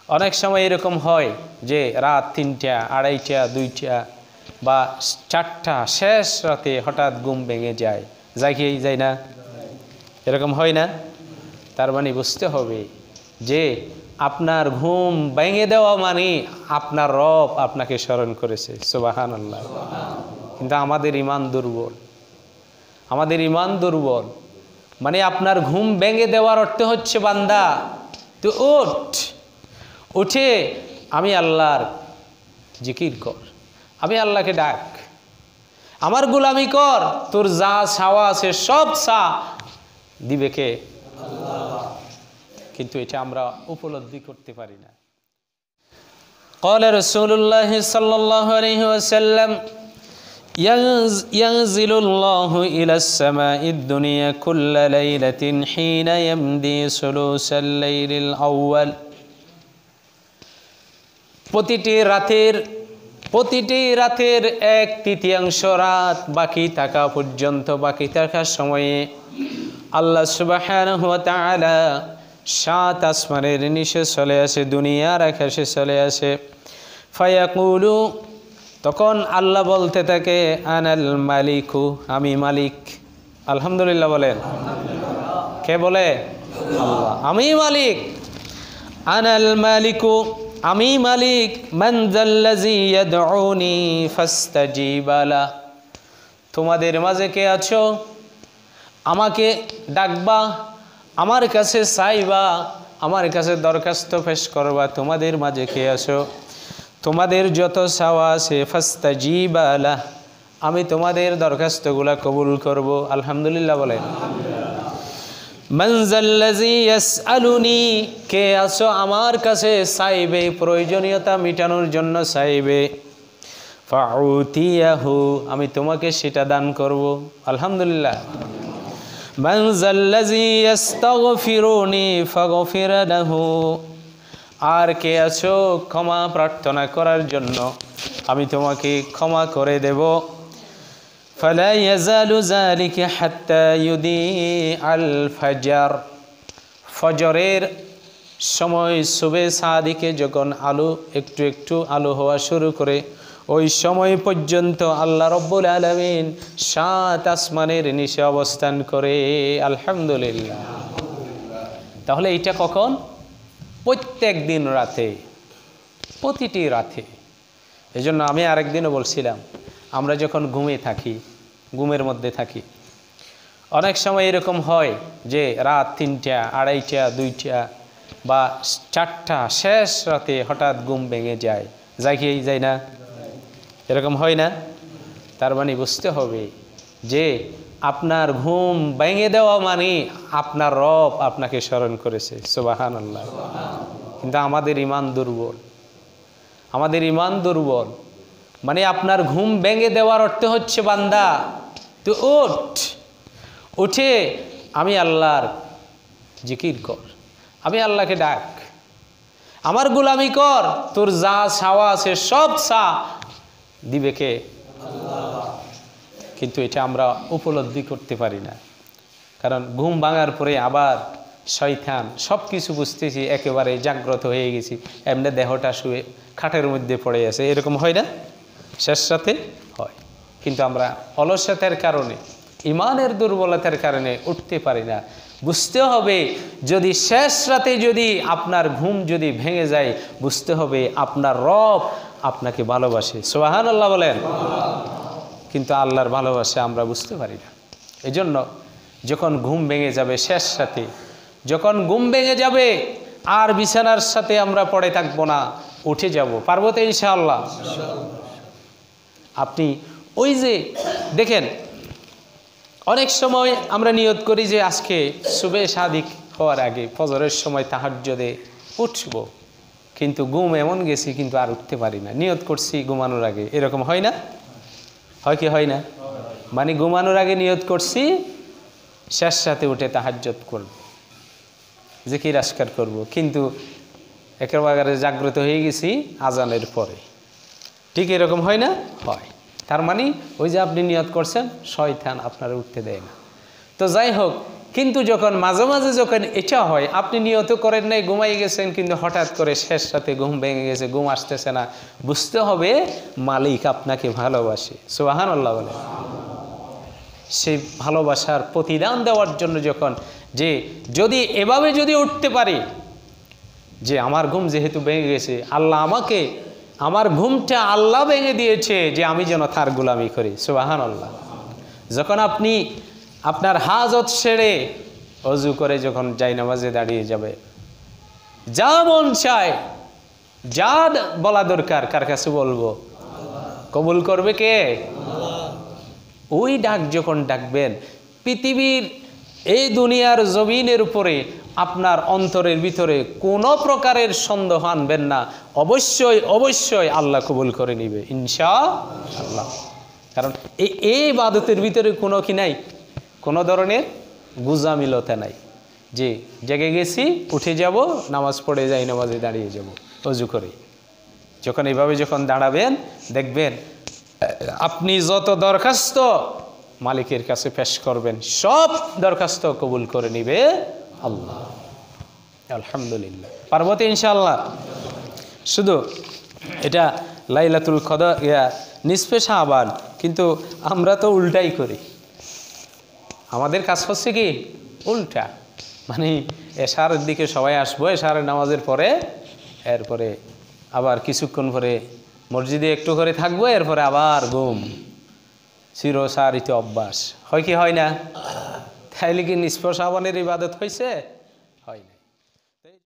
অনেক সময় এরকম হয় যে রাত ৩টা, ২:৩০, ২টা বা ৪টা শেষ রাতে হঠাৎ ঘুম ভেঙে যায়, যায় না? এরকম হয় না? তার মানে বুঝতে হবে যে আপনার ঘুম ভেঙে দেওয়া মানে আপনার রব আপনাকে স্মরণ করেছে। সুবহানাল্লাহ। কিন্তু আমাদের ঈমান দুর্বল, আমাদের ঈমান দুর্বল। মানে আপনার ঘুম ভেঙে দেওয়ার অর্থ হচ্ছে বান্দা তুই উঠে আমি আল্লাহর জিকির কর, আমি আল্লাহকে ডাক, আমার গোলামি কর, তোর যা চাওয়া আছে সব চা দিবে কে? আল্লাহ। কিন্তু এটা আমরা উপলব্ধি করতে পারি না। قال رسول الله صلى الله عليه وسلم ينزل الله إلى السماء الدنيا كل ليلة حين يمضي ثلث الليل الأول। প্রতিটি রাতের 1/3 রাত বাকি থাকা পর্যন্ত, বাকি থাকার সময়ে আল্লাহ সুবহানাহু ওয়া তাআলা 7 আসমানের নিচে চলে আসে, দুনিয়ার আকাশে চলে আসে। ফায়াকুলু, তখন আল্লাহ বলতে থাকে আনাল মালিকু, আমি মালিক। আলহামদুলিল্লাহ বলেন। কে বলে? আল্লাহ। আমি মালিক। আনাল মালিকু, আমি মালিক। মান যাল্লাযী ইয়াদউনি ফাস্তাজিবা লা, তোমাদের মাঝে কে আছো আমাকে ডাকবা, আমার কাছে চাইবা, আমার কাছে দরখাস্ত পেশ করবা। তোমাদের মাঝে কে আছো? তোমাদের যত চাওয়া আছে ফাস্তাজিবা লা, আমি তোমাদের দরখাস্তগুলা কবুল করব। আলহামদুলিল্লাহ বলেন। মান যাল্লাযী ইয়াসআলুনি, কে আছো আমার কাছে চাইবে, প্রয়োজনীয়তা মিটানোর জন্য চাইবে। ফাউতিয়াহু, আমি তোমাকে সেটা দান করব। আলহামদুলিল্লাহ। মান যাল্লাযী ইস্তাগফিরুনি ফাগফির লাহু, আর কে আছো ক্ষমা প্রার্থনা করার জন্য, আমি তোমাকে ক্ষমা করে দেব। ফালা ইয়াজালু যালিকা হাত্তা ইউদি আল ফাজর, ফজরের সময় সুবে সাদিকে যখন আলো একটু একটু আলো হওয়া শুরু করে, ওই সময় পর্যন্ত আল্লাহ রব্বুল আলামিন 7 আসমানের নিচে অবস্থান করে। আলহামদুলিল্লাহ। তাহলে এটা কখন? প্রত্যেক দিন রাতে, প্রতিটি রাতে। এজন্য আমি আরেকদিনও বলছিলাম, আমরা যখন ঘুমের মধ্যে থাকি, অনেক সময় এরকম হয় যে রাত 3টা, 2:30, 2টা বা 4টা শেষ রাতে হঠাৎ ঘুম ভেঙে যায়, যায় না? এরকম হয় না? তার মানে বুঝতে হবে যে আপনার ঘুম ভেঙে দেওয়া মানে আপনার রব আপনাকে স্মরণ করেছে। সুবহানাল্লাহ। কিন্তু আমাদের ঈমান দুর্বল, আমাদের ঈমান দুর্বল। মানে আপনার ঘুম ভেঙে দেওয়ার অর্থ হচ্ছে বান্দা তুই উঠে আমি আল্লাহর জিকির কর, আমি আল্লাহকে ডাক, আমার গোলামি কর, তোর যা চাওয়া আছে সব চা দিবে কে? আল্লাহ। কিন্তু এটা আমরা উপলব্ধি করতে পারি না, কারণ ঘুম ভাঙার পরে আবার শয়তান সব কিছু বুঝতেছি, একেবারে জাগ্রত হয়ে গেছি, এমনি দেহটা শুয়ে খাটের মধ্যে পড়ে আছে। এরকম হয় না? শেষ রাতে হয়। কিন্তু আমরা অলসতার কারণে, ঈমানের দুর্বলতার কারণে উঠতে পারি না। বুঝতে হবে, যদি শেষ রাতে যদি আপনার ঘুম যদি ভেঙে যায়, বুঝতে হবে আপনার রব আপনাকে ভালোবাসে। সুবহানাল্লাহ বলেন। কিন্তু আল্লাহর ভালোবাসা আমরা বুঝতে পারি না। এজন্য যখন ঘুম ভেঙে যাবে, শেষ রাতে যখন ঘুম ভেঙে যাবে, আর বিছানার সাথে আমরা পড়ে থাকবো না, উঠে যাব। পারবো তো ইনশাআল্লাহ? আপনি ওই যে দেখেন, অনেক সময় আমরা নিয়ত করি যে আজকে সুবে সাদিক হওয়ার আগে ফজরের সময় তাহাজ্জুদে উঠব, কিন্তু ঘুম এমন গেছি কিন্তু আর উঠতে পারি না। নিয়ত করছি ঘুমানোর আগে, এরকম হয় না? হয় কি হয় না? মানে ঘুমানোর আগে নিয়ত করছি শেষ রাতে উঠে তাহাজ্জুদ করব, জিকির আজকার করব, কিন্তু একেবারে জাগ্রত হয়ে গেছি আজানের পরে। ঠিক এরকম হয় না? হয়। তার মানে ওই যে আপনি নিয়ত করছেন, শয়তান আপনারা উঠতে দেয় না। তো যাই হোক, কিন্তু যখন মাঝে মাঝে যখন এটা হয়, আপনি নিয়ত করেন নাই, ঘুমাই গেছেন, কিন্তু হঠাৎ করে শেষ রাতে ঘুম ভেঙে গেছে, ঘুম আসতেছে না, বুঝতে হবে মালিক আপনাকে ভালোবাসে। সুবহানাল্লাহ বলে। সেই ভালোবাসার প্রতিদান দেওয়ার জন্য যখন যে যদি এভাবে যদি উঠতে পারি যে আমার ঘুম যেহেতু ভেঙে গেছে, আল্লাহ আমাকে, আমার ঘুমটা আল্লাহ ভেঙে দিয়েছে যে আমি যেন তার গোলামি করি। সুবহানাল্লাহ। যখন আপনি আপনার হাজত সেরে অজু করে যখন জায়নামাজে দাঁড়িয়ে যাবে, যা মন চায়, যা বলা দরকার কার কাছে বলবো, কবুল করবে কে? ওই ডাক যখন ডাকবেন, পৃথিবীর এই দুনিয়ার জমিনের উপরে আপনার অন্তরের ভিতরে কোনো প্রকারের সন্দেহ আনবেন না, অবশ্যই অবশ্যই আল্লাহ কবুল করে নিবে ইনশাআল্লাহ। কারণ এই ইবাদতের ভিতরে কোনো কি নাই, কোনো ধরনের গুজামিলতা নাই যে জেগে গেছি উঠে যাব, নামাজ পড়ে যাই, নামাজে দাঁড়িয়ে যাব অজু করে। যখন এইভাবে যখন দাঁড়াবেন, দেখবেন আপনি যত দরখাস্ত মালিকের কাছে পেশ করবেন, সব দরখাস্ত কবুল করে নিবে আল্লাহ। আলহামদুলিল্লাহ। পার্বতী ইনশাআল্লাহ। শুধু এটা লাইলাতুল কদর, নিসফে শাবান, কিন্তু আমরা তো উল্টাই করি। আমাদের কাজ হচ্ছে কি উল্টা, মানে এশার দিকে সবাই আসবো, এশারের নামাজের পরে, এরপরে আবার কিছুক্ষণ পরে মসজিদে একটু করে থাকবো, এরপরে আবার ঘুম, চিরসারিত অভ্যাস। হয় কি হয় না? তাইলে কি নিসফে শাবানের ইবাদত হয়েছে? হয় না।